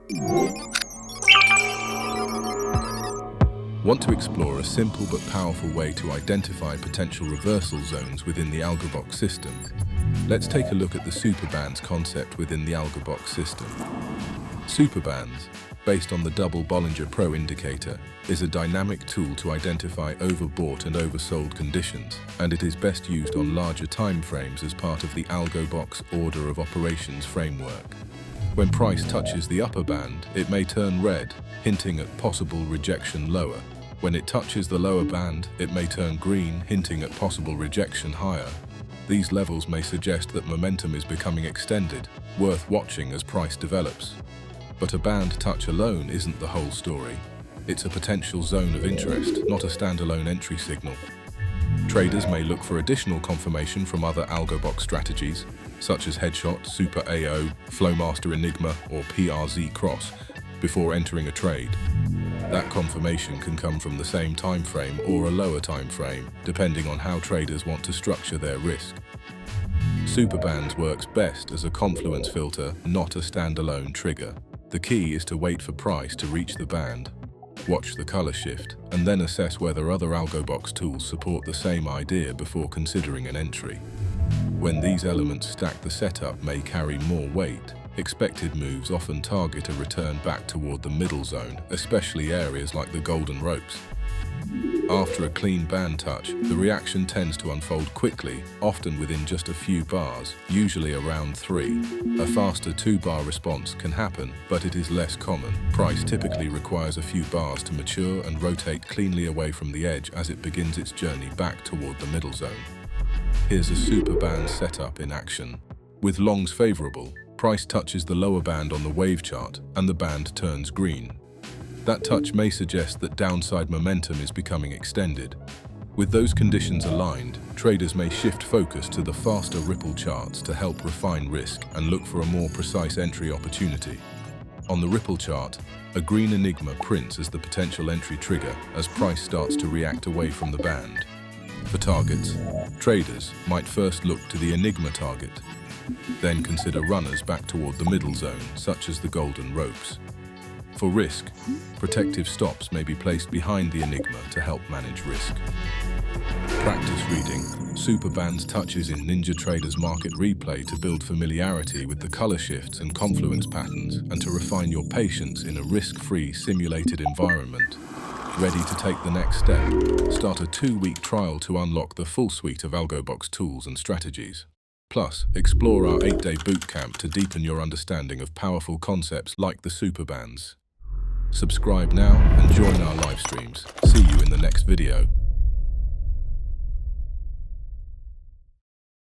Want to explore a simple but powerful way to identify potential reversal zones within the AlgoBox system? Let's take a look at the superbands concept within the AlgoBox system. Superbands, based on the double Bollinger Pro indicator, is a dynamic tool to identify overbought and oversold conditions, and it is best used on larger time frames as part of the AlgoBox order of operations framework. When price touches the upper band, it may turn red, hinting at possible rejection lower. When it touches the lower band, it may turn green, hinting at possible rejection higher. These levels may suggest that momentum is becoming extended, worth watching as price develops. But a band touch alone isn't the whole story. It's a potential zone of interest, not a standalone entry signal. Traders may look for additional confirmation from other AlgoBox strategies, such as Headshot, Super AO, Flowmaster Enigma, or PRZ Cross, before entering a trade. That confirmation can come from the same time frame or a lower time frame, depending on how traders want to structure their risk. Superbands works best as a confluence filter, not a standalone trigger. The key is to wait for price to reach the band, watch the color shift, and then assess whether other AlgoBox tools support the same idea before considering an entry. When these elements stack, the setup may carry more weight. Expected moves often target a return back toward the middle zone, especially areas like the golden ropes. After a clean band touch, the reaction tends to unfold quickly, often within just a few bars, usually around 3. A faster 2-bar response can happen, but it is less common. Price typically requires a few bars to mature and rotate cleanly away from the edge as it begins its journey back toward the middle zone. Here's a superband setup in action. With longs favorable, price touches the lower band on the wave chart and the band turns green. That touch may suggest that downside momentum is becoming extended. With those conditions aligned, traders may shift focus to the faster ripple charts to help refine risk and look for a more precise entry opportunity. On the ripple chart, a green Enigma prints as the potential entry trigger as price starts to react away from the band. For targets, traders might first look to the Enigma target, then consider runners back toward the middle zone, such as the golden ropes. For risk, protective stops may be placed behind the Enigma to help manage risk. Practice reading superbands touches in NinjaTrader's market replay to build familiarity with the color shifts and confluence patterns and to refine your patience in a risk-free simulated environment. Ready to take the next step? Start a 2-week trial to unlock the full suite of AlgoBox tools and strategies. Plus, explore our 8-day bootcamp to deepen your understanding of powerful concepts like the superbands. Subscribe now and join our live streams. See you in the next video.